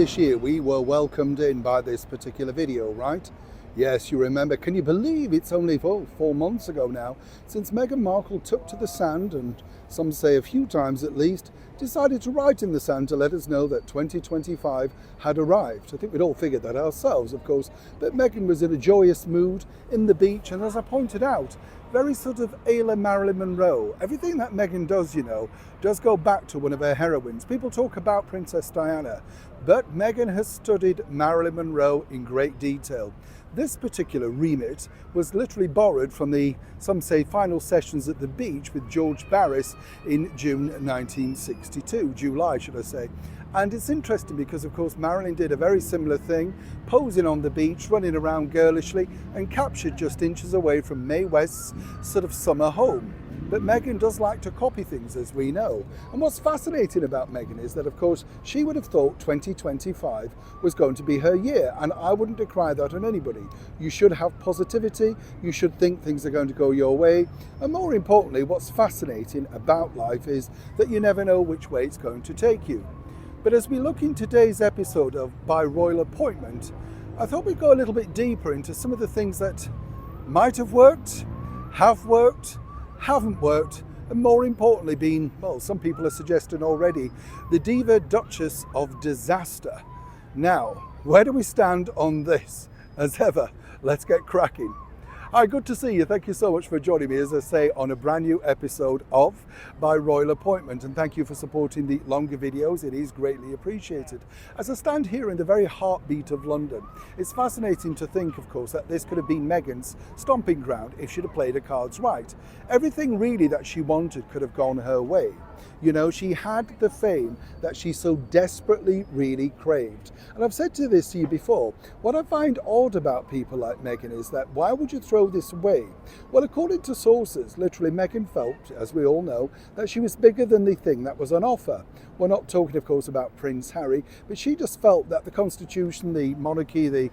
this year we were welcomed in by this particular video, right? Yes, you remember. Can you believe it's only 4 months ago now since Meghan Markle took to the sand, and some say a few times at least, decided to write in the sand to let us know that 2025 had arrived. I think we'd all figured that ourselves, of course, but Meghan was in a joyous mood in the beach, and as I pointed out, very sort of a la Marilyn Monroe. Everything that Meghan does, you know, does go back to one of her heroines. People talk about Princess Diana, but Meghan has studied Marilyn Monroe in great detail. This particular remit was literally borrowed from the, some say, final sessions at the beach with George Barris in June 1962, July should I say. And it's interesting because, of course, Marilyn did a very similar thing, posing on the beach, running around girlishly, and captured just inches away from Mae West's sort of summer home. But Meghan does like to copy things, as we know. And what's fascinating about Meghan is that, of course, she would have thought 2025 was going to be her year. And I wouldn't decry that on anybody. You should have positivity. You should think things are going to go your way. And more importantly, what's fascinating about life is that you never know which way it's going to take you. But as we look in today's episode of By Royal Appointment, I thought we'd go a little bit deeper into some of the things that might have worked, haven't worked, and more importantly been, well, some people are suggesting already, the Diva Duchess of disaster. Now, where do we stand on this? As ever, let's get cracking. Hi, good to see you. Thank you so much for joining me, as I say, on a brand new episode of By Royal Appointment. And thank you for supporting the longer videos. It is greatly appreciated. As I stand here in the very heartbeat of London, it's fascinating to think, of course, that this could have been Meghan's stomping ground if she'd have played her cards right. Everything really that she wanted could have gone her way. You know, she had the fame that she so desperately really craved. And I've said this to you before, what I find odd about people like Meghan is that why would you throw this away? Well, according to sources, literally Meghan felt, as we all know, that she was bigger than the thing that was on offer. We're not talking, of course, about Prince Harry, but she just felt that the Constitution, the monarchy, the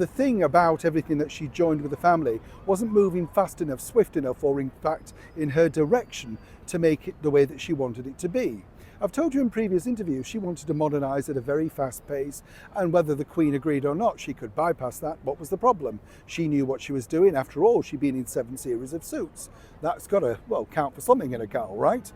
thing about everything that she joined with the family wasn't moving fast enough, swift enough, or in fact in her direction to make it the way that she wanted it to be. I've told you in previous interviews she wanted to modernise at a very fast pace, and whether the Queen agreed or not, she could bypass that. What was the problem? She knew what she was doing. After all, she'd been in 7 series of suits. That's got to, well, count for something in a gal, right?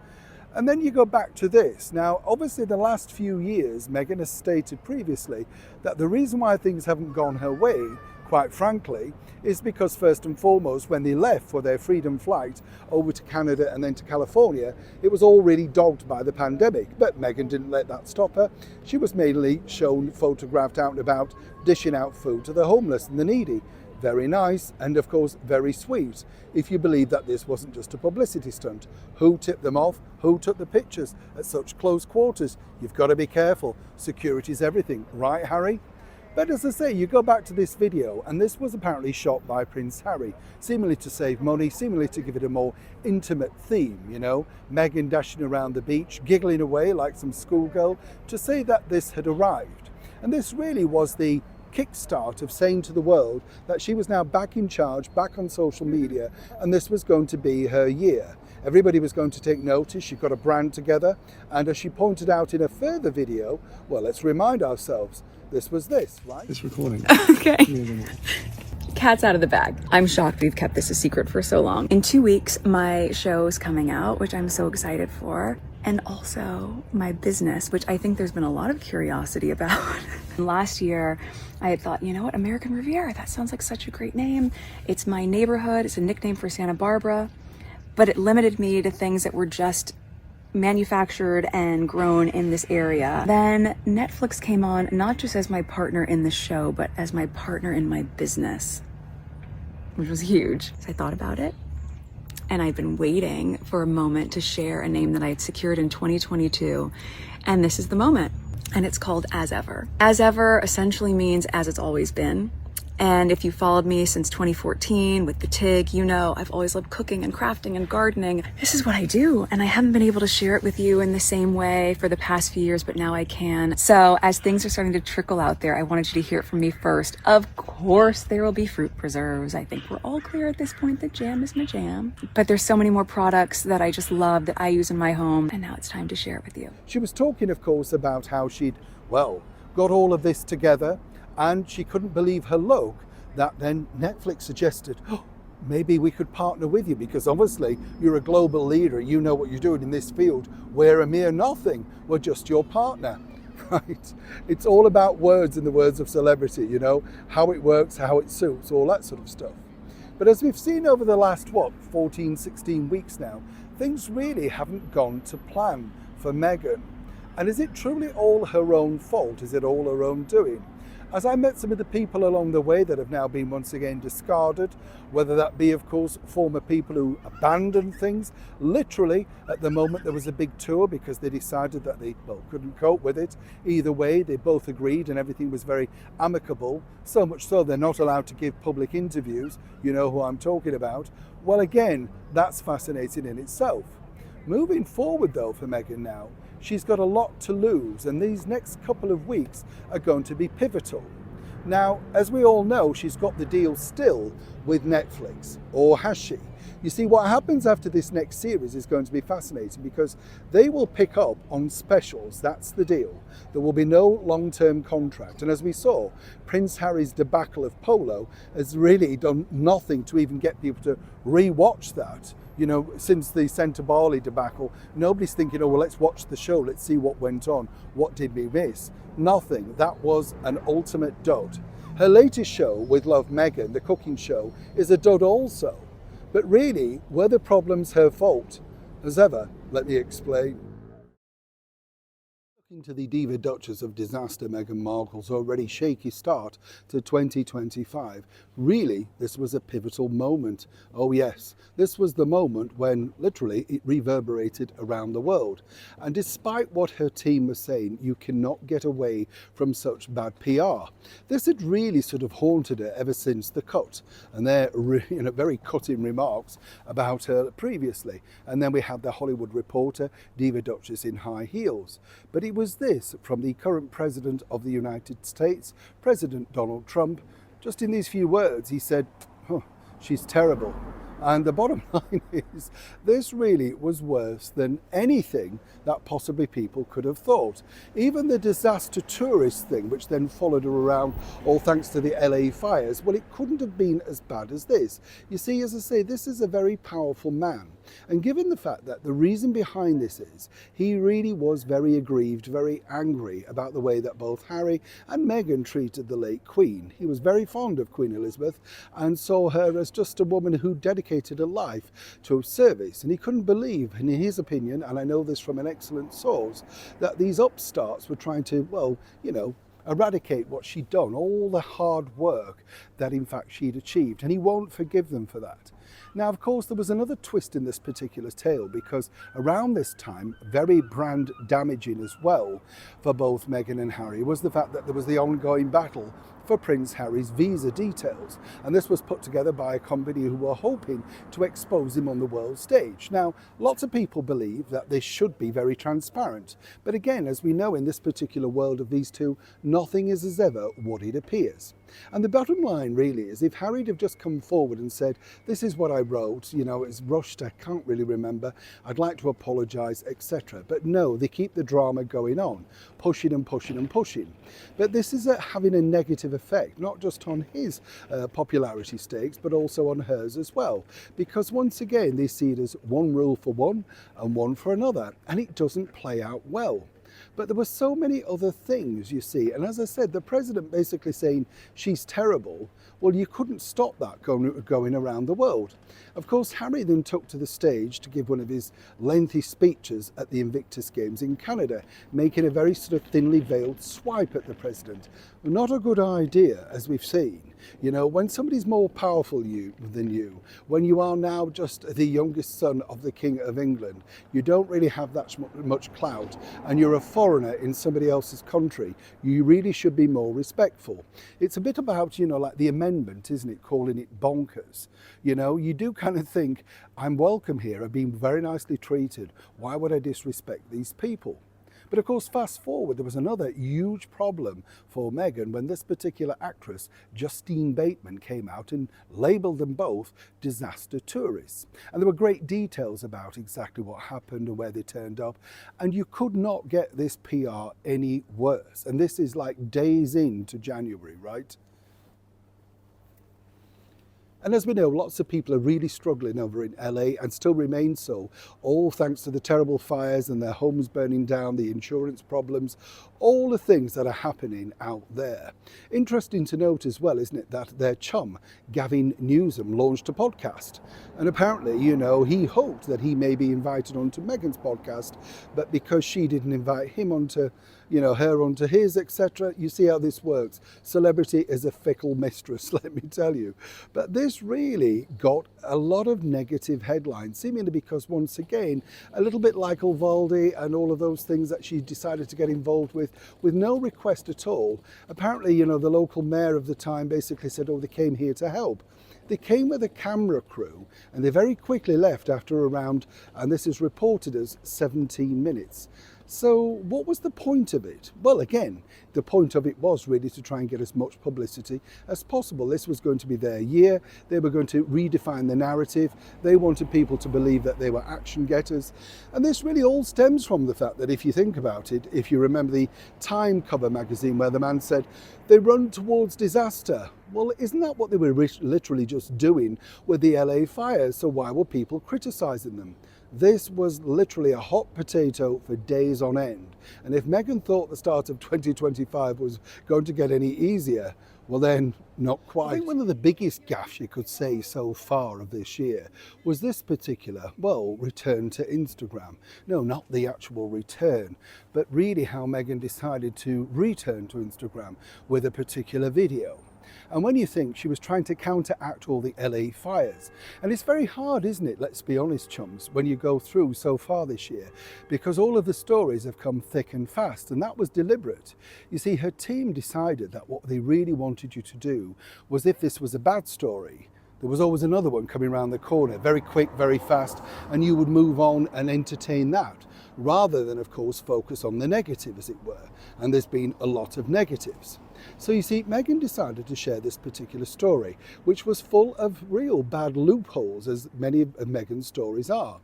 And then you go back to this. Now, obviously, the last few years, Meghan has stated previously that the reason why things haven't gone her way, quite frankly, is because first and foremost, when they left for their freedom flight over to Canada and then to California, it was all really dogged by the pandemic. But Meghan didn't let that stop her. She was mainly shown, photographed out and about, dishing out food to the homeless and the needy. Very nice, and of course very sweet, if you believe that this wasn't just a publicity stunt. Who tipped them off? Who took the pictures at such close quarters? You've got to be careful. Security's everything, right, Harry? But as I say, you go back to this video, and this was apparently shot by Prince Harry, seemingly to save money, seemingly to give it a more intimate theme, you know, Meghan dashing around the beach, giggling away like some schoolgirl, to say that this had arrived. And this really was the kickstart of saying to the world that she was now back in charge, back on social media, and this was going to be her year. Everybody was going to take notice. She got a brand together, and as she pointed out in a further video, well, let's remind ourselves, this was this, right? It's recording. Okay. Cat's out of the bag. I'm shocked we've kept this a secret for so long. In 2 weeks, my show is coming out, which I'm so excited for. And also my business, which I think there's been a lot of curiosity about. Last year, I had thought, you know what, American Riviera, that sounds like such a great name. It's my neighborhood. It's a nickname for Santa Barbara. But it limited me to things that were just manufactured and grown in this area. Then Netflix came on, not just as my partner in the show, but as my partner in my business, which was huge. So I thought about it, and I've been waiting for a moment to share a name that I had secured in 2022, and this is the moment. And it's called As Ever. As Ever essentially means as it's always been. And if you followed me since 2014 with the TIG, you know I've always loved cooking and crafting and gardening. This is what I do, and I haven't been able to share it with you in the same way for the past few years, but now I can. So as things are starting to trickle out there, I wanted you to hear it from me first. Of course, there will be fruit preserves. I think we're all clear at this point that jam is my jam. But there's so many more products that I just love that I use in my home, and now it's time to share it with you. She was talking, of course, about how she'd, well, got all of this together, and she couldn't believe her luck that then Netflix suggested, oh, maybe we could partner with you, because obviously you're a global leader, you know what you're doing in this field, we're a mere nothing, we're just your partner. Right? It's all about words, in the words of celebrity, you know, how it works, how it suits, all that sort of stuff. But as we've seen over the last, 14, 16 weeks now, things really haven't gone to plan for Meghan. And is it truly all her own fault? Is it all her own doing? As I met some of the people along the way that have now been once again discarded, whether that be, of course, former people who abandoned things, literally at the moment there was a big tour because they decided that they couldn't cope with it. Either way, they both agreed and everything was very amicable, so much so they're not allowed to give public interviews. You know who I'm talking about. Well, again, that's fascinating in itself. Moving forward though for Meghan now, she's got a lot to lose, and these next couple of weeks are going to be pivotal. Now, as we all know, she's got the deal still with Netflix, or has she? You see, what happens after this next series is going to be fascinating, because they will pick up on specials. That's the deal. There will be no long-term contract. And as we saw, Prince Harry's debacle of Polo has really done nothing to even get people to re-watch that. You know, since the Centre Barley debacle, nobody's thinking, oh, well, let's watch the show. Let's see what went on. What did we miss? Nothing. That was an ultimate dud. Her latest show with Love Meghan, the cooking show, is a dud also. But really, were the problems her fault? As ever, let me explain. Into the Diva Duchess of disaster, Meghan Markle's already shaky start to 2025. Really, this was a pivotal moment. Oh yes, this was the moment when literally it reverberated around the world. And despite what her team was saying, you cannot get away from such bad PR. This had really sort of haunted her ever since the cut, and their very cutting remarks about her previously. And then we had the Hollywood Reporter, Diva Duchess in high heels. But it was this from the current President of the United States, President Donald Trump. Just in these few words, he said, oh, she's terrible. And the bottom line is, this really was worse than anything that possibly people could have thought. Even the disaster tourist thing, which then followed her around, all thanks to the LA fires, well, it couldn't have been as bad as this. You see, as I say, this is a very powerful man. And given the fact that the reason behind this is, he really was very aggrieved, very angry about the way that both Harry and Meghan treated the late Queen. He was very fond of Queen Elizabeth and saw her as just a woman who dedicated her life to service. And he couldn't believe, in his opinion, and I know this from an excellent source, that these upstarts were trying to, well, you know, eradicate what she'd done, all the hard work that in fact she'd achieved, and he won't forgive them for that. Now, of course, there was another twist in this particular tale, because around this time, very brand damaging as well for both Meghan and Harry, was the fact that there was the ongoing battle for Prince Harry's visa details. And this was put together by a company who were hoping to expose him on the world stage. Now, lots of people believe that this should be very transparent. But again, as we know in this particular world of these two, nothing is as ever what it appears. And the bottom line really is, if Harry'd have just come forward and said, this is what I wrote, you know, it's rushed, I can't really remember, I'd like to apologise, etc. But no, they keep the drama going on, pushing and pushing and pushing. But this is having a negative effect, not just on his popularity stakes, but also on hers as well. Because once again, they see it as one rule for one and one for another, and it doesn't play out well. But there were so many other things, you see. And as I said, the president basically saying she's terrible. Well, you couldn't stop that going around the world. Of course, Harry then took to the stage to give one of his lengthy speeches at the Invictus Games in Canada, making a very sort of thinly veiled swipe at the president. Not a good idea, as we've seen. You know, when somebody's more powerful than you, when you are now just the youngest son of the King of England, you don't really have that much clout, and you're a foreigner in somebody else's country, you really should be more respectful. It's a bit about, you know, like the amendment, isn't it, calling it bonkers. You know, you do kind of think, I'm welcome here, I've been very nicely treated, why would I disrespect these people? But of course, fast forward, there was another huge problem for Meghan when this particular actress, Justine Bateman, came out and labelled them both disaster tourists. And there were great details about exactly what happened and where they turned up. And you could not get this PR any worse. And this is like days into January, right? And as we know, lots of people are really struggling over in LA and still remain so, all thanks to the terrible fires and their homes burning down, the insurance problems, all the things that are happening out there. Interesting to note as well, isn't it, that their chum, Gavin Newsom, launched a podcast. And apparently, you know, he hoped that he may be invited onto Meghan's podcast, but because she didn't invite him onto, you know, her onto his, etc. You see how this works. Celebrity is a fickle mistress, let me tell you. But this really got a lot of negative headlines, seemingly because, once again, a little bit like Uvalde and all of those things that she decided to get involved with no request at all. Apparently, you know, the local mayor of the time basically said, oh, they came here to help. They came with a camera crew and they very quickly left after around, and this is reported as 17 minutes. So what was the point of it? Well, again, the point of it was really to try and get as much publicity as possible. This was going to be their year. They were going to redefine the narrative. They wanted people to believe that they were action getters. And this really all stems from the fact that, if you think about it, if you remember the Time cover magazine where the man said, they run towards disaster. Well, isn't that what they were literally just doing with the LA fires? So why were people criticising them? This was literally a hot potato for days on end. And if Meghan thought the start of 2025 was going to get any easier, well then, not quite. I think one of the biggest gaffes you could say so far of this year was this particular, well, return to Instagram. No, not the actual return, but really how Meghan decided to return to Instagram with a particular video. And when you think she was trying to counteract all the LA fires, and it's very hard, isn't it, let's be honest, chums, when you go through so far this year, because all of the stories have come thick and fast, and that was deliberate. You see, her team decided that what they really wanted you to do was, if this was a bad story, there was always another one coming around the corner, very quick, very fast, and you would move on and entertain that, rather than, of course, focus on the negative, as it were. And there's been a lot of negatives. So you see, Meghan decided to share this particular story, which was full of real bad loopholes, as many of Meghan's stories are.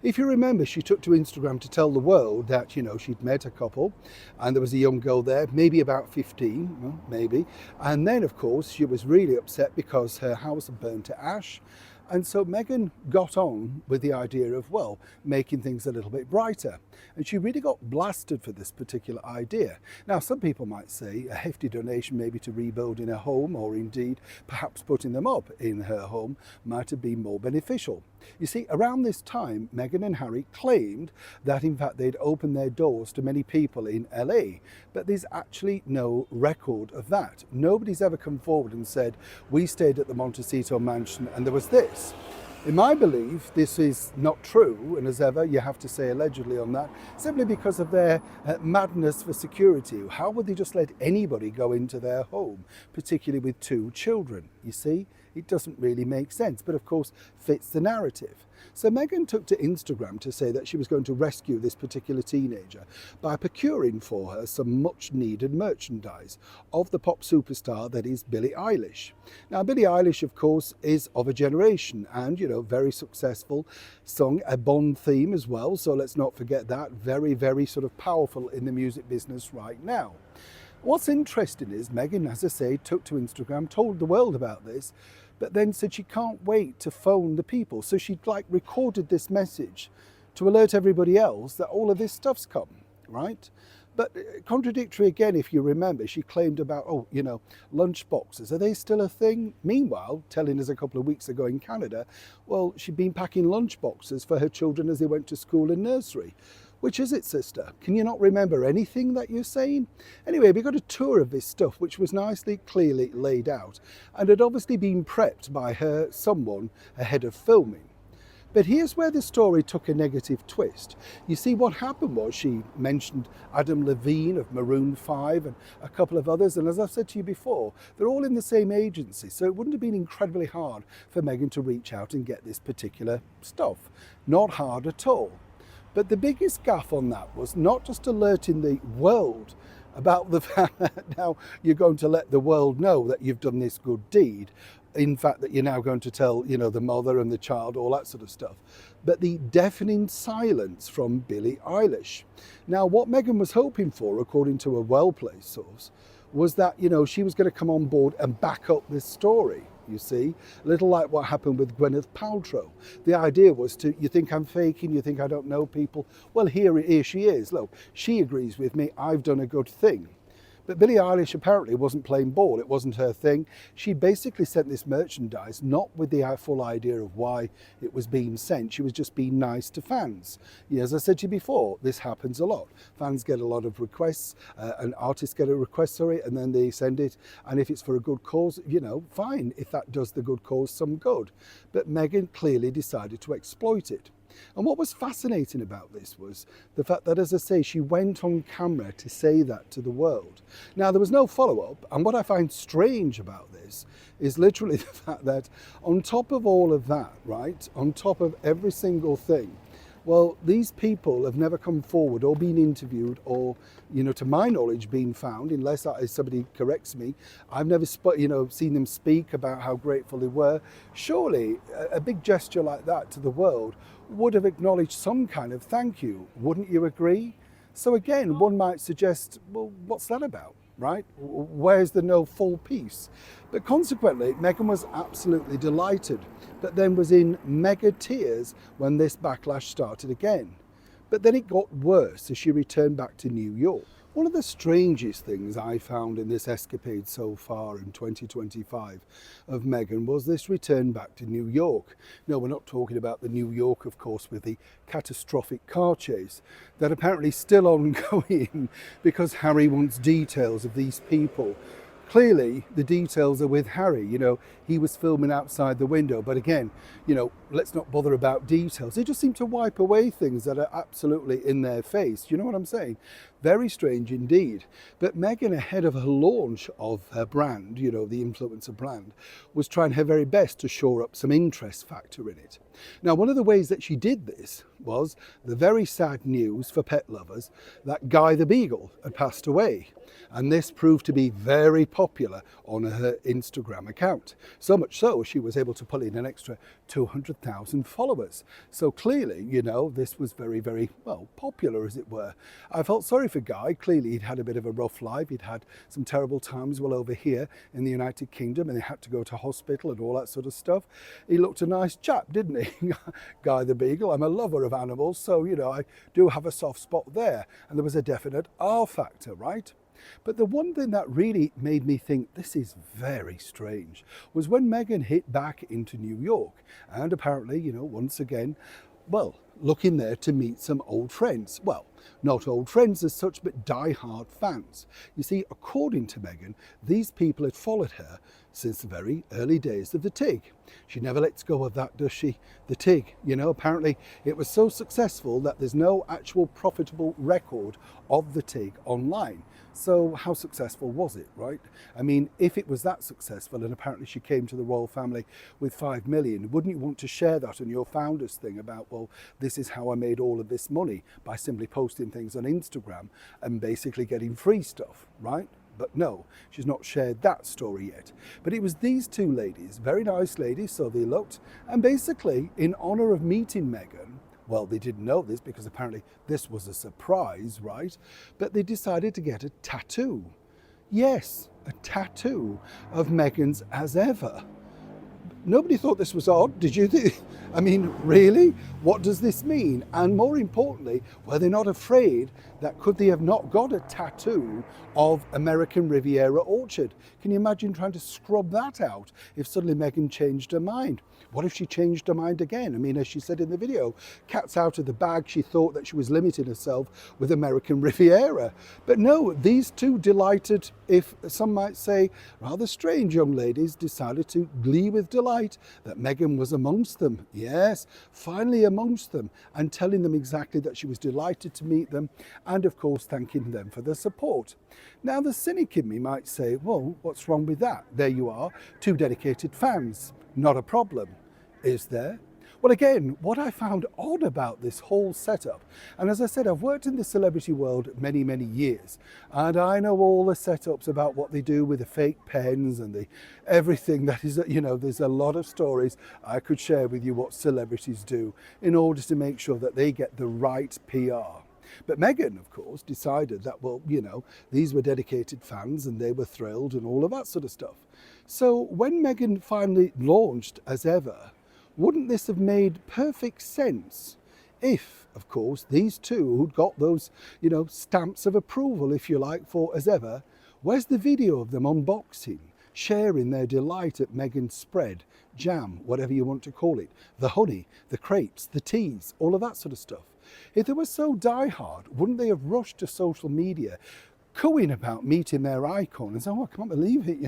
If you remember, she took to Instagram to tell the world that, you know, she'd met a couple and there was a young girl there, maybe about 15, well, maybe. And then, of course, she was really upset because her house had burned to ash. And so Meghan got on with the idea of, well, making things a little bit brighter. And she really got blasted for this particular idea. Now, some people might say a hefty donation maybe to rebuilding her home, or indeed perhaps putting them up in her home, might have been more beneficial. You see, around this time, Meghan and Harry claimed that in fact they'd opened their doors to many people in LA, but there's actually no record of that. Nobody's ever come forward and said, we stayed at the Montecito mansion and there was this. In my belief, this is not true, and as ever, you have to say allegedly on that, simply because of their madness for security. How would they just let anybody go into their home, particularly with 2 children? You see, it doesn't really make sense, but of course fits the narrative. So Meghan took to Instagram to say that she was going to rescue this particular teenager by procuring for her some much needed merchandise of the pop superstar that is Billie Eilish. Now, Billie Eilish, of course, is of a generation and, you know, very successful, sung a Bond theme as well. So let's not forget that. Very, very sort of powerful in the music business right now. What's interesting is Meghan, as I say, took to Instagram, told the world about this, but then said she can't wait to phone the people. So she'd like recorded this message to alert everybody else that all of this stuff's come, right? But contradictory again, if you remember, she claimed about, oh, you know, lunch boxes. Are they still a thing? Meanwhile, telling us a couple of weeks ago in Canada, well, she'd been packing lunch boxes for her children as they went to school and nursery. Which is it, sister? Can you not remember anything that you're saying? Anyway, we got a tour of this stuff, which was nicely, clearly laid out, and had obviously been prepped by someone ahead of filming. But here's where the story took a negative twist. You see, what happened was she mentioned Adam Levine of Maroon 5 and a couple of others, and as I've said to you before, they're all in the same agency, so it wouldn't have been incredibly hard for Meghan to reach out and get this particular stuff. Not hard at all. But the biggest gaffe on that was not just alerting the world about the fact that now you're going to let the world know that you've done this good deed. In fact, that you're now going to tell, the mother and the child, all that sort of stuff. But the deafening silence from Billie Eilish. Now, what Meghan was hoping for, according to a well-placed source, was that, she was going to come on board and back up this story. You see, a little like what happened with Gwyneth Paltrow. The idea was you think I'm faking, you think I don't know people. Well, here she is. Look, she agrees with me. I've done a good thing. But Billie Eilish apparently wasn't playing ball. It wasn't her thing. She basically sent this merchandise not with the full idea of why it was being sent. She was just being nice to fans. As I said to you before, this happens a lot. Fans get a lot of requests, and artists get a request, and then they send it. And if it's for a good cause, fine. If that does the good cause some good. But Meghan clearly decided to exploit it. And what was fascinating about this was the fact that, as I say, she went on camera to say that to the world. Now, there was no follow-up, and what I find strange about this is literally the fact that on top of all of that, right, on top of every single thing, well, these people have never come forward or been interviewed or, to my knowledge, been found, unless somebody corrects me. I've never, seen them speak about how grateful they were. Surely a big gesture like that to the world would have acknowledged some kind of thank you. Wouldn't you agree? So again, one might suggest, well, what's that about, right? Where's the no full peace? But consequently, Meghan was absolutely delighted, but then was in mega tears when this backlash started again. But then it got worse as she returned back to New York. One of the strangest things I found in this escapade so far in 2025 of Meghan was this return back to New York. No, we're not talking about the New York, of course, with the catastrophic car chase that apparently is still ongoing because Harry wants details of these people. Clearly, the details are with Harry. He was filming outside the window. But again, let's not bother about details. They just seem to wipe away things that are absolutely in their face. You know what I'm saying? Very strange indeed. But Meghan, ahead of her launch of her brand, the influencer brand, was trying her very best to shore up some interest factor in it. Now, one of the ways that she did this was the very sad news for pet lovers that Guy the Beagle had passed away. And this proved to be very popular on her Instagram account. So much so, she was able to pull in an extra 200,000 followers. So clearly, this was very, very, well, popular, as it were. I felt sorry for Guy. Clearly, he'd had a bit of a rough life. He'd had some terrible times over here in the United Kingdom, and he had to go to hospital and all that sort of stuff. He looked a nice chap, didn't he? Guy the Beagle. I'm a lover of animals, so, I do have a soft spot there. And there was a definite R factor, right? But the one thing that really made me think this is very strange was when Meghan hit back into New York and apparently, once again, well, looking there to meet some old friends. Well, not old friends as such, but die-hard fans. You see, according to Meghan, these people had followed her since the very early days of the TIG. She never lets go of that, does she? The TIG, apparently it was so successful that there's no actual profitable record of the TIG online. So how successful was it, right? I mean, if it was that successful and apparently she came to the royal family with 5 million, wouldn't you want to share that on your founders thing about, well, this is how I made all of this money by simply posting things on Instagram and basically getting free stuff, right? But no, she's not shared that story yet. But it was these two ladies, very nice ladies, so they looked, and basically in honor of meeting Meghan, well, they didn't know this because apparently this was a surprise, right? But they decided to get a tattoo. Yes, a tattoo of Meghan's as ever. Nobody thought this was odd, did you think? I mean, really? What does this mean? And more importantly, were they not afraid that could they have not got a tattoo of American Riviera Orchard? Can you imagine trying to scrub that out if suddenly Meghan changed her mind? What if she changed her mind again? I mean, as she said in the video, cat's out of the bag. She thought that she was limiting herself with American Riviera. But no, these two delighted, if some might say, rather strange young ladies decided to glee with delight that Meghan was amongst them. Yes, finally amongst them, and telling them exactly that she was delighted to meet them and, of course, thanking them for their support. Now, the cynic in me might say, well, what's wrong with that? There you are, two dedicated fans. Not a problem. Is there? Well, again, what I found odd about this whole setup, and as I said, I've worked in the celebrity world many, many years, and I know all the setups about what they do with the fake pens and the everything that is, there's a lot of stories I could share with you what celebrities do in order to make sure that they get the right PR. But Meghan, of course, decided that, well, these were dedicated fans and they were thrilled and all of that sort of stuff. So when Meghan finally launched as ever, wouldn't this have made perfect sense if, of course, these two who'd got those, stamps of approval, if you like, for as ever, where's the video of them unboxing, sharing their delight at Meghan's spread, jam, whatever you want to call it, the honey, the crepes, the teas, all of that sort of stuff. If they were so diehard, wouldn't they have rushed to social media, cooing about meeting their icon and saying, oh, I can't believe it,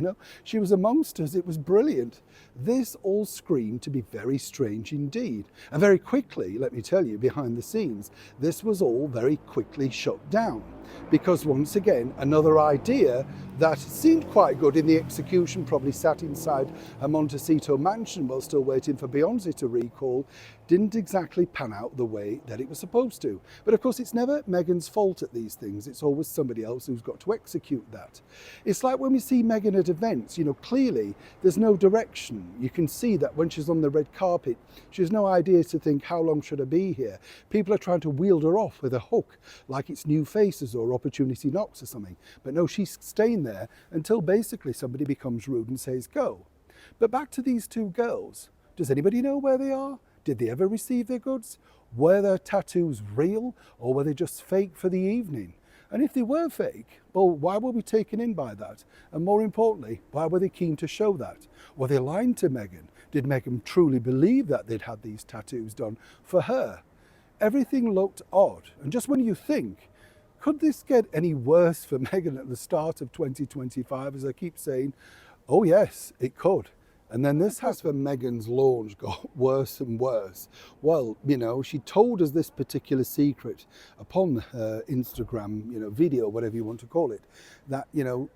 she was amongst us, it was brilliant. This all screamed to be very strange indeed. And very quickly, let me tell you, behind the scenes, this was all very quickly shut down. Because once again, another idea that seemed quite good in the execution, probably sat inside a Montecito mansion while still waiting for Beyonce to recall, didn't exactly pan out the way that it was supposed to. But of course, it's never Meghan's fault at these things. It's always somebody else who's got to execute that. It's like when we see Meghan at events, clearly there's no direction. You can see that when she's on the red carpet, she has no idea to think, how long should I be here? People are trying to wield her off with a hook, like it's New Faces or Opportunity Knocks or something. But no, she's staying there until basically somebody becomes rude and says go. But back to these two girls. Does anybody know where they are? Did they ever receive their goods? Were their tattoos real or were they just fake for the evening? And if they were fake, well, why were we taken in by that? And more importantly, why were they keen to show that? Were they lying to Meghan? Did Meghan truly believe that they'd had these tattoos done for her? Everything looked odd. And just when you think, could this get any worse for Meghan at the start of 2025, as I keep saying, oh yes, it could. And then this has, for Meghan's launch, got worse and worse. Well, she told us this particular secret upon her Instagram, video, whatever you want to call it, that,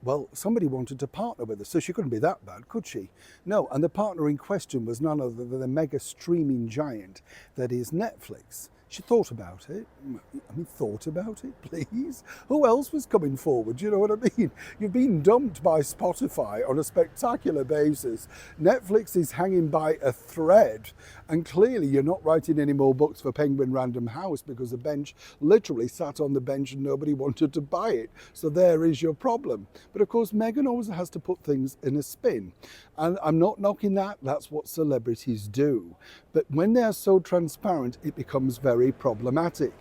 well, somebody wanted to partner with her. So she couldn't be that bad, could she? No, and the partner in question was none other than the mega streaming giant that is Netflix. She thought about it. Thought about it, please? Who else was coming forward? You know what I mean? You've been dumped by Spotify on a spectacular basis. Netflix is hanging by a thread. And clearly you're not writing any more books for Penguin Random House because the bench literally sat on the bench and nobody wanted to buy it. So there is your problem. But of course, Meghan always has to put things in a spin. And I'm not knocking that. That's what celebrities do. But when they're so transparent, it becomes very problematic.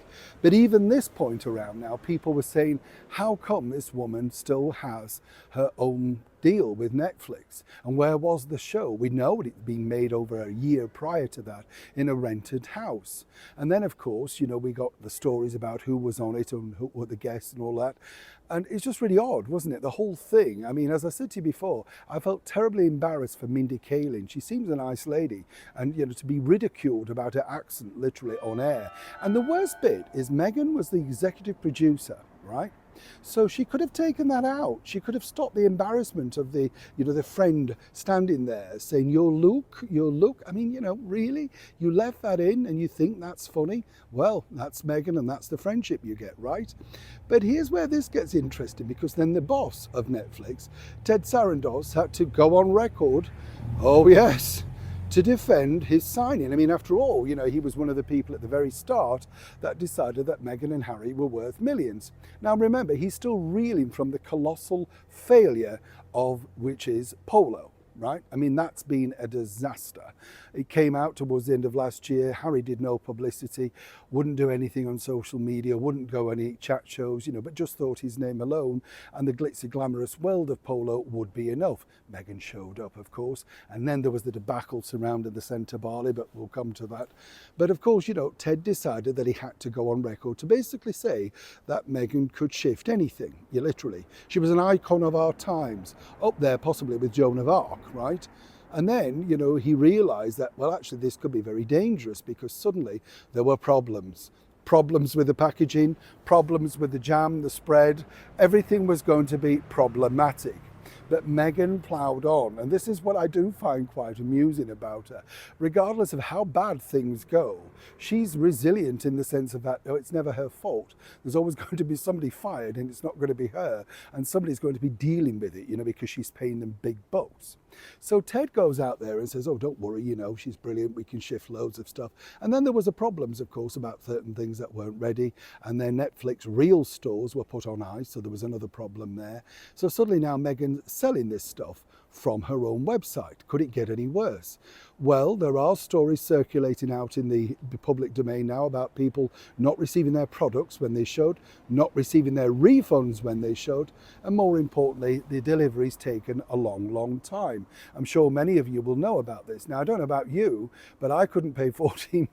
But even this point around now, people were saying, how come this woman still has her own deal with Netflix? And where was the show? We know it had been made over a year prior to that in a rented house. And then, of course, we got the stories about who was on it and who were the guests and all that. And it's just really odd, wasn't it? The whole thing. As I said to you before, I felt terribly embarrassed for Mindy Kaling. She seems a nice lady. And, to be ridiculed about her accent literally on air. And the worst bit is Meghan was the executive producer, right? So she could have taken that out. She could have stopped the embarrassment of the friend standing there saying, your look. Really? You left that in and you think that's funny? Well, that's Meghan and that's the friendship you get, right? But here's where this gets interesting, because then the boss of Netflix, Ted Sarandos, had to go on record, oh yes, to defend his signing. After all, he was one of the people at the very start that decided that Meghan and Harry were worth millions. Now remember, he's still reeling from the colossal failure of which is Polo. Right? That's been a disaster. It came out towards the end of last year. Harry did no publicity, wouldn't do anything on social media, wouldn't go any chat shows, but just thought his name alone and the glitzy glamorous world of Polo would be enough. Meghan showed up, of course, and then there was the debacle surrounding the centre Barley, but we'll come to that. But of course, Ted decided that he had to go on record to basically say that Meghan could shift anything, literally. She was an icon of our times, up there possibly with Joan of Arc, right? And then, he realised that, well, actually, this could be very dangerous because suddenly there were problems. Problems with the packaging, problems with the jam, the spread. Everything was going to be problematic. But Meghan ploughed on, and this is what I do find quite amusing about her. Regardless of how bad things go, she's resilient in the sense of that, it's never her fault. There's always going to be somebody fired, and it's not going to be her, and somebody's going to be dealing with it, because she's paying them big bucks. So Ted goes out there and says, oh, don't worry, she's brilliant, we can shift loads of stuff. And then there was problems, of course, about certain things that weren't ready, and their Netflix Real stores were put on ice, so there was another problem there. So suddenly now Meghan's selling this stuff from her own website. Could it get any worse? Well, there are stories circulating out in the public domain now about people not receiving their products when they should, not receiving their refunds when they should, and more importantly, the delivery's taken a long, long time. I'm sure many of you will know about this. Now, I don't know about you, but I couldn't pay £14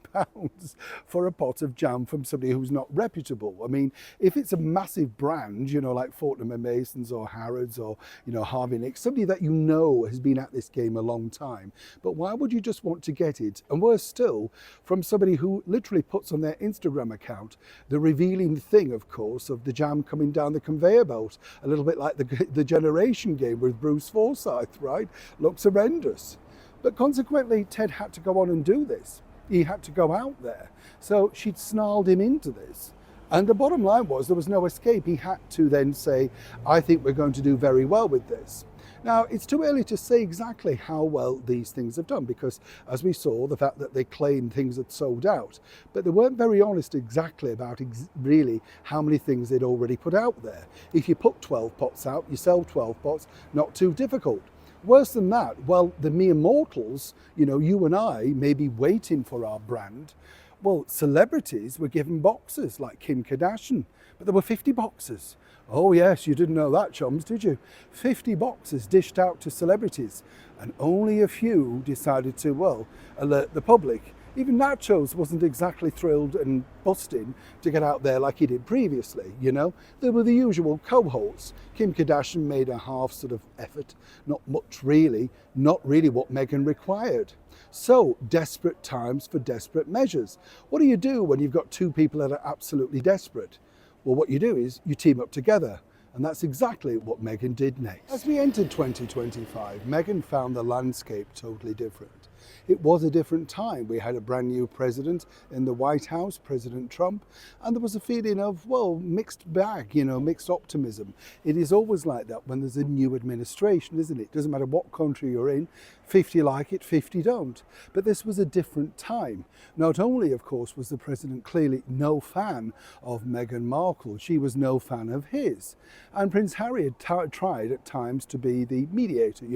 for a pot of jam from somebody who's not reputable. I mean, if it's a massive brand, like Fortnum & Mason's or Harrods or, Harvey Nicks, somebody that has been at this game a long time, but why would you just want to get it? And worse still, from somebody who literally puts on their Instagram account the revealing thing, of course, of the jam coming down the conveyor belt, a little bit like the Generation game with Bruce Forsyth, right? Looks horrendous. But consequently, Ted had to go on and do this. He had to go out there. So she'd snarled him into this. And the bottom line was there was no escape. He had to then say, I think we're going to do very well with this. Now, it's too early to say exactly how well these things have done because, as we saw, the fact that they claimed things had sold out, but they weren't very honest exactly about really how many things they'd already put out there. If you put 12 pots out, you sell 12 pots, not too difficult. Worse than that, well, the mere mortals, you and I may be waiting for our brand. Well, celebrities were given boxes like Kim Kardashian, but there were 50 boxes. Oh yes, you didn't know that, chums, did you? 50 boxes dished out to celebrities, and only a few decided to, alert the public. Even Nachos wasn't exactly thrilled and busting to get out there like he did previously, There were the usual cohorts. Kim Kardashian made a half sort of effort, not much really, not really what Meghan required. So, desperate times for desperate measures. What do you do when you've got two people that are absolutely desperate? Well, what you do is you team up together. And that's exactly what Meghan did next. As we entered 2025, Meghan found the landscape totally different. It was a different time. We had a brand new president in the White House, President Trump, and there was a feeling of, mixed bag, mixed optimism. It is always like that when there's a new administration, isn't it? Doesn't matter what country you're in, 50 like it, 50 don't. But this was a different time. Not only, of course, was the president clearly no fan of Meghan Markle, she was no fan of his. And Prince Harry had tried at times to be the mediator,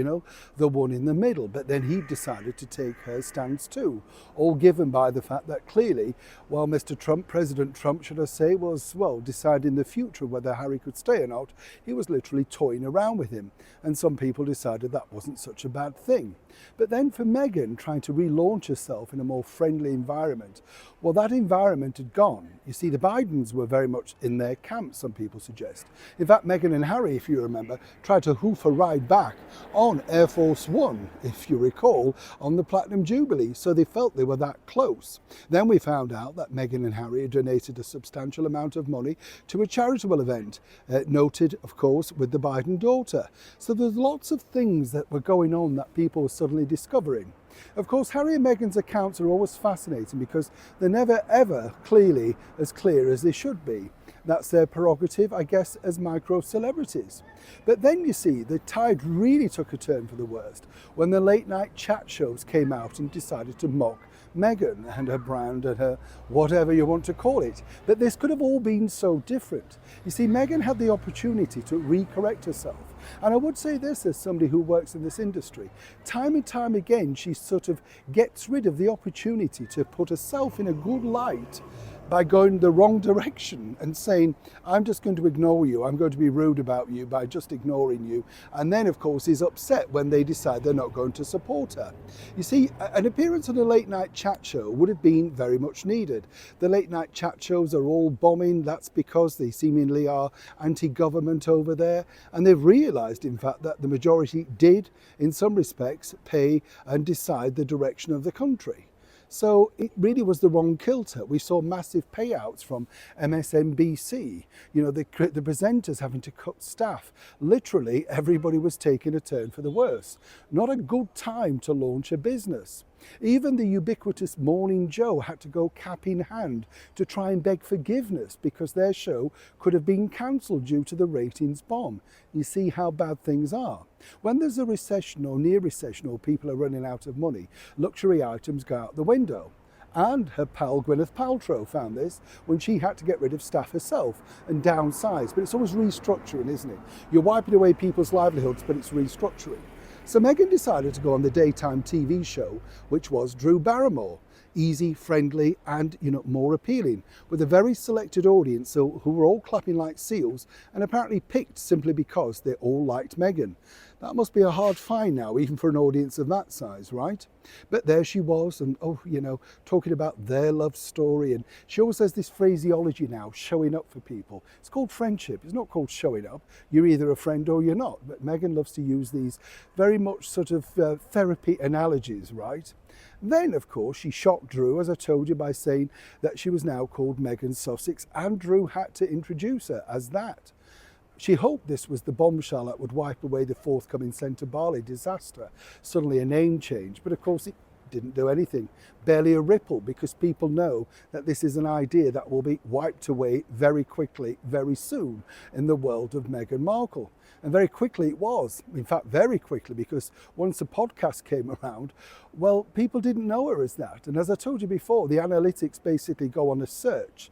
the one in the middle, but then he decided to take her stance too, all given by the fact that clearly, while Mr. Trump, President Trump, should I say, was, deciding the future whether Harry could stay or not, he was literally toying around with him. And some people decided that wasn't such a bad thing. But then for Meghan, trying to relaunch herself in a more friendly environment, that environment had gone. You see, the Bidens were very much in their camp, some people suggest. In fact, Meghan and Harry, if you remember, tried to hoof a ride back on Air Force One, if you recall, on the Platinum Jubilee, so they felt they were that close. Then we found out that Meghan and Harry had donated a substantial amount of money to a charitable event, noted, of course, with the Biden daughter. So there's lots of things that were going on that people were suddenly discovering. Of course, Harry and Meghan's accounts are always fascinating because they're never ever clearly as clear as they should be. That's their prerogative, I guess, as micro-celebrities. But then you see, the tide really took a turn for the worst when the late night chat shows came out and decided to mock Meghan and her brand and her whatever you want to call it. But this could have all been so different. You see, Meghan had the opportunity to recorrect herself. And I would say this as somebody who works in this industry. Time and time again, she sort of gets rid of the opportunity to put herself in a good light by going the wrong direction and saying, I'm just going to ignore you, I'm going to be rude about you by just ignoring you. And then, of course, is upset when they decide they're not going to support her. You see, an appearance on a late night chat show would have been very much needed. The late night chat shows are all bombing. That's because they seemingly are anti-government over there. And they've realised, in fact, that the majority did, in some respects, pay and decide the direction of the country. So it really was the wrong kilter. We saw massive payouts from MSNBC, the presenters having to cut staff. Literally, everybody was taking a turn for the worse. Not a good time to launch a business. Even the ubiquitous Morning Joe had to go cap in hand to try and beg forgiveness because their show could have been cancelled due to the ratings bomb. You see how bad things are. When there's a recession or near recession or people are running out of money, luxury items go out the window. And her pal Gwyneth Paltrow found this when she had to get rid of staff herself and downsize. But it's always restructuring, isn't it? You're wiping away people's livelihoods, but it's restructuring. So Meghan decided to go on the daytime TV show, which was Drew Barrymore. Easy, friendly, and more appealing, with a very selected audience who were all clapping like seals and apparently picked simply because they all liked Meghan. That must be a hard find now, even for an audience of that size, right? But there she was, and talking about their love story. And she always has this phraseology now, showing up for people. It's called friendship. It's not called showing up. You're either a friend or you're not. But Meghan loves to use these very much sort of therapy analogies, right? Then, of course, she shocked Drew, as I told you, by saying that she was now called Meghan Sussex, and Drew had to introduce her as that. She hoped this was the bombshell that would wipe away the forthcoming Centre Barley disaster. Suddenly a name change, but of course it didn't do anything. Barely a ripple, because people know that this is an idea that will be wiped away very quickly, very soon in the world of Meghan Markle. And very quickly it was. In fact, very quickly, because once the podcast came around, well, people didn't know her as that. And as I told you before, the analytics basically go on a search.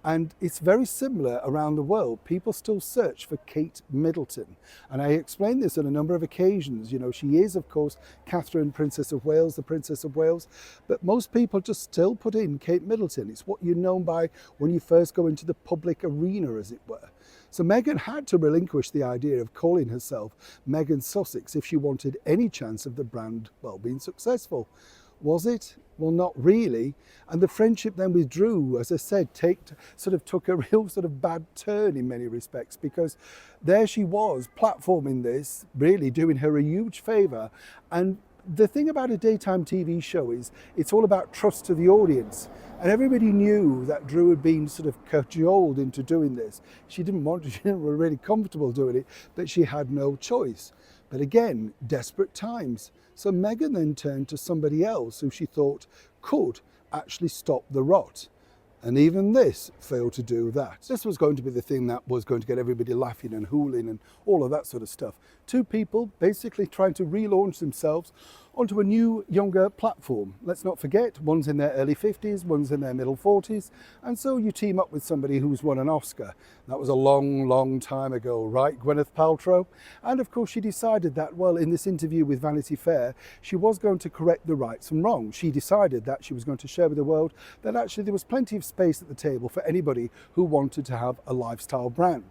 And it's very similar around the world. People still search for Kate Middleton. And I explained this on a number of occasions. She is, of course, Catherine, Princess of Wales, the Princess of Wales. But most people just still put in Kate Middleton. It's what you're known by when you first go into the public arena, as it were. So Meghan had to relinquish the idea of calling herself Meghan Sussex if she wanted any chance of the brand, being successful. Was it? Well, not really. And the friendship then with Drew, as I said, took a real sort of bad turn in many respects, because there she was platforming this, really doing her a huge favour. And the thing about a daytime TV show is it's all about trust to the audience. And everybody knew that Drew had been sort of cajoled into doing this. She didn't want to, she didn't feel really comfortable doing it, but she had no choice. But again, desperate times. So Meghan then turned to somebody else who she thought could actually stop the rot. And even this failed to do that. This was going to be the thing that was going to get everybody laughing and hooling and all of that sort of stuff. Two people basically trying to relaunch themselves onto a new, younger platform. Let's not forget, one's in their early 50s, one's in their middle 40s. And so you team up with somebody who's won an Oscar. That was a long, long time ago, right, Gwyneth Paltrow? And of course she decided that, in this interview with Vanity Fair, she was going to correct the rights and wrongs. She decided that she was going to share with the world that actually there was plenty of space at the table for anybody who wanted to have a lifestyle brand.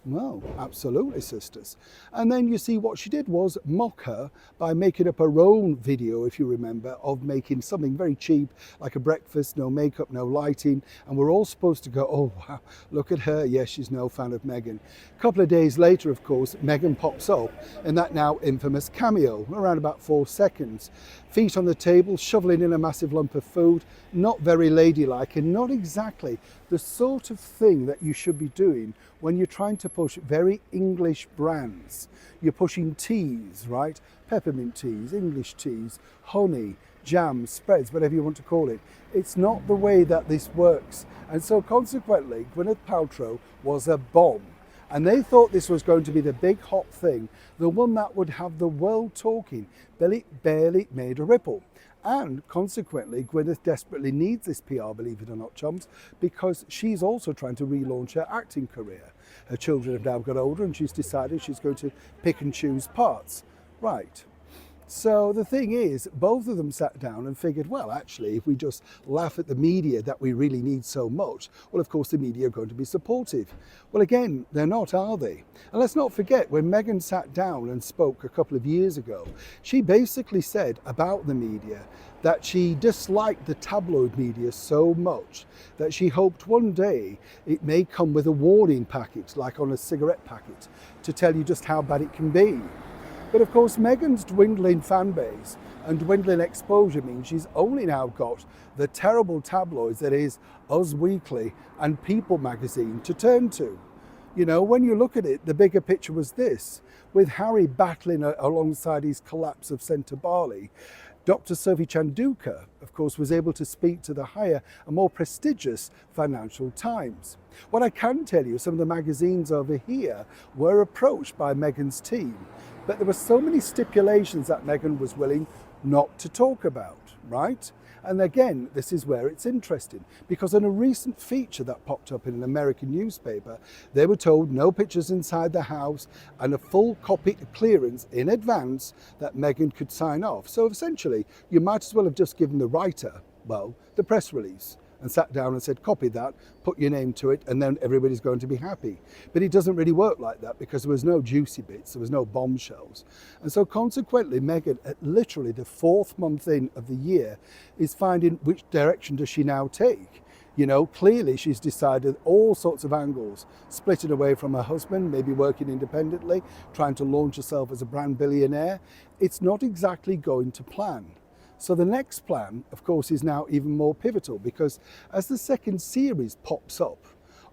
Well, absolutely, sisters. And then you see what she did was mock her by making up her own video, if you remember, of making something very cheap, like a breakfast, no makeup, no lighting. And we're all supposed to go, oh, wow, look at her. Yes, she's no fan of Meghan. A couple of days later, of course, Meghan pops up in that now infamous cameo, around about 4 seconds. Feet on the table, shoveling in a massive lump of food, not very ladylike, and not exactly the sort of thing that you should be doing when you're trying to push very English brands. You're pushing teas, right? Peppermint teas, English teas, honey, jam, spreads, whatever you want to call it. It's not the way that this works. And so consequently, Gwyneth Paltrow was a bomb. And they thought this was going to be the big hot thing, the one that would have the world talking, but it barely made a ripple. And consequently, Gwyneth desperately needs this PR, believe it or not, chums, because she's also trying to relaunch her acting career. Her children have now got older and she's decided she's going to pick and choose parts. Right. So the thing is, both of them sat down and figured, well, actually, if we just laugh at the media that we really need so much, well, of course, the media are going to be supportive. Well, again, they're not, are they? And let's not forget, when Meghan sat down and spoke a couple of years ago, she basically said about the media that she disliked the tabloid media so much that she hoped one day it may come with a warning package, like on a cigarette packet, to tell you just how bad it can be. But of course, Meghan's dwindling fan base and dwindling exposure means she's only now got the terrible tabloids that is Us Weekly and People magazine to turn to. You know, when you look at it, the bigger picture was this. With Harry battling alongside his collapse of Centre Barley, Dr. Sophie Chanduka, of course, was able to speak to the higher and more prestigious Financial Times. What I can tell you, some of the magazines over here were approached by Meghan's team, but there were so many stipulations that Meghan was willing not to talk about, right? And again, this is where it's interesting, because in a recent feature that popped up in an American newspaper, they were told no pictures inside the house and a full copy clearance in advance that Meghan could sign off. So essentially, you might as well have just given the writer, well, the press release, and sat down and said, copy that, put your name to it, and then everybody's going to be happy. But it doesn't really work like that because there was no juicy bits, there was no bombshells. And so consequently, Meghan, at literally the 4th month in of the year, is finding which direction does she now take. You know, clearly she's decided all sorts of angles, splitting away from her husband, maybe working independently, trying to launch herself as a brand billionaire. It's not exactly going to plan. So the next plan, of course, is now even more pivotal because as the second series pops up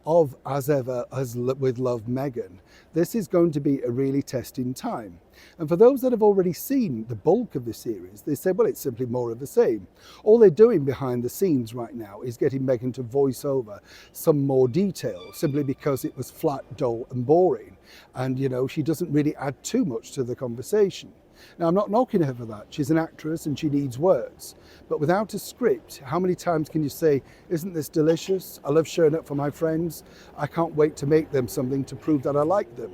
of As Ever, As With Love, Meghan, this is going to be a really testing time. And for those that have already seen the bulk of the series, they say, well, it's simply more of the same. All they're doing behind the scenes right now is getting Meghan to voice over some more detail, simply because it was flat, dull and boring. And, you know, she doesn't really add too much to the conversation. Now, I'm not knocking her for that. She's an actress and she needs words. But without a script, how many times can you say, isn't this delicious? I love showing up for my friends. I can't wait to make them something to prove that I like them.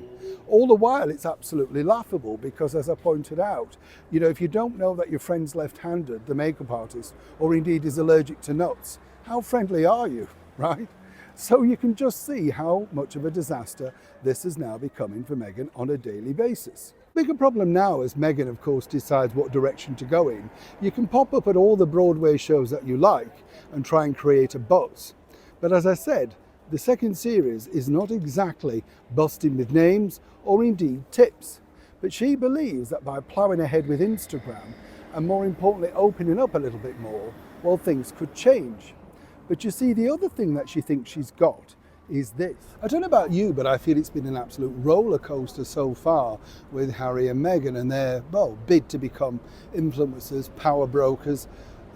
All the while, it's absolutely laughable because, as I pointed out, you know, if you don't know that your friend's left-handed, the makeup artist, or indeed is allergic to nuts, how friendly are you, right? So you can just see how much of a disaster this is now becoming for Meghan on a daily basis. Bigger problem now as Meghan, of course, decides what direction to go in. You can pop up at all the Broadway shows that you like and try and create a buzz. But as I said, the second series is not exactly busting with names or indeed tips. But she believes that by ploughing ahead with Instagram and more importantly opening up a little bit more, well, things could change. But you see, the other thing that she thinks she's got is this. I don't know about you, but I feel it's been an absolute roller coaster so far with Harry and Meghan and their, well, bid to become influencers, power brokers.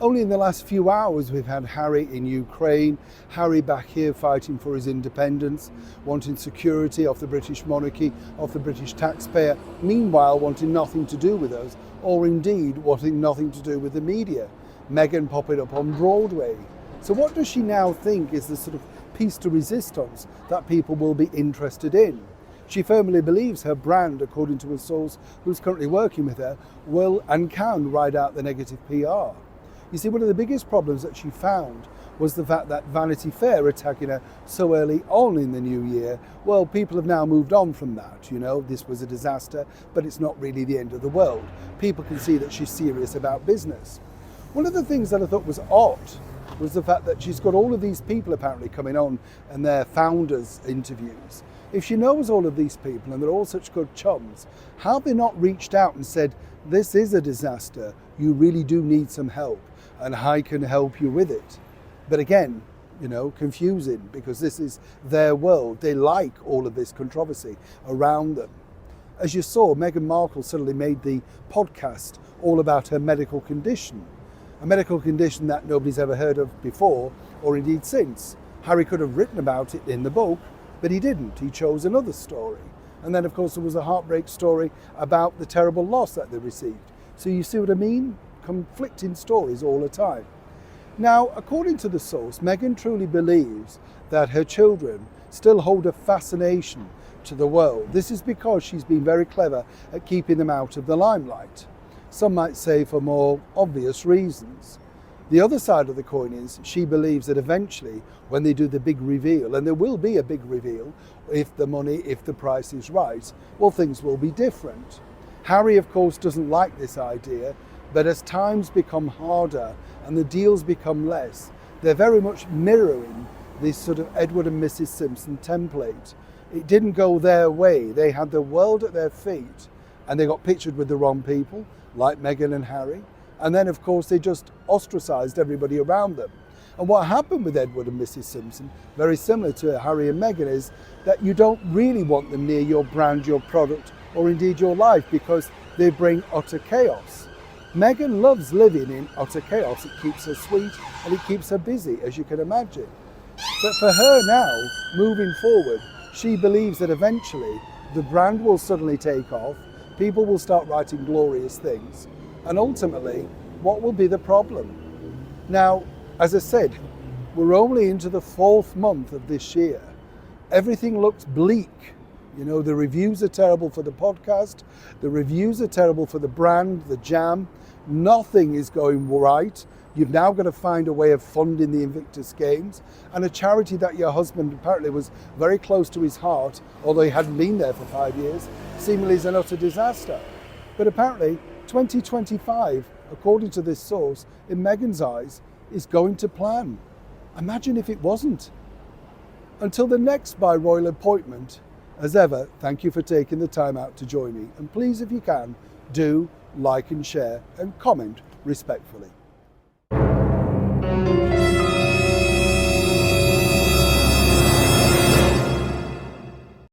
Only in the last few hours we've had Harry in Ukraine, Harry back here fighting for his independence, wanting security off the British monarchy, off the British taxpayer, meanwhile wanting nothing to do with us, or indeed wanting nothing to do with the media. Meghan popping up on Broadway. So what does she now think is the sort of piece de resistance that people will be interested in? She firmly believes her brand, according to a source who's currently working with her, will and can ride out the negative PR. You see, one of the biggest problems that she found was the fact that Vanity Fair attacking her so early on in the new year. Well, people have now moved on from that. You know, this was a disaster, but it's not really the end of the world. People can see that she's serious about business. One of the things that I thought was odd was the fact that she's got all of these people apparently coming on and their founders' interviews. If she knows all of these people and they're all such good chums, how have they not reached out and said, this is a disaster, you really do need some help and I can help you with it? But again, you know, confusing because this is their world. They like all of this controversy around them. As you saw, Meghan Markle suddenly made the podcast all about her medical condition. A medical condition that nobody's ever heard of before, or indeed since. Harry could have written about it in the book, but he didn't. He chose another story. And then, of course, there was a heartbreak story about the terrible loss that they received. So you see what I mean? Conflicting stories all the time. Now, according to the source, Meghan truly believes that her children still hold a fascination to the world. This is because she's been very clever at keeping them out of the limelight. Some might say for more obvious reasons. The other side of the coin is she believes that eventually when they do the big reveal, and there will be a big reveal if the price is right, well, things will be different. Harry, of course, doesn't like this idea, but as times become harder and the deals become less, they're very much mirroring this sort of Edward and Mrs. Simpson template. It didn't go their way. They had the world at their feet. and they got pictured with the wrong people, like Meghan and Harry. And then, of course, they just ostracized everybody around them. And what happened with Edward and Mrs. Simpson, very similar to Harry and Meghan, is that you don't really want them near your brand, your product, or indeed your life, because they bring utter chaos. Meghan loves living in utter chaos. It keeps her sweet and it keeps her busy, as you can imagine. But for her now, moving forward, she believes that eventually the brand will suddenly take off, people will start writing glorious things, and ultimately, what will be the problem? Now, as I said, we're only into the 4th month of this year. Everything looks bleak. You know, the reviews are terrible for the podcast, the reviews are terrible for the brand, the jam. Nothing is going right. You've now got to find a way of funding the Invictus Games, and a charity that your husband apparently was very close to his heart, although he hadn't been there for 5 years, seemingly is an utter disaster. But apparently 2025, according to this source, in Meghan's eyes, is going to plan. Imagine if it wasn't. Until the next by royal appointment, as ever, thank you for taking the time out to join me. And please, if you can, do like and share and comment respectfully.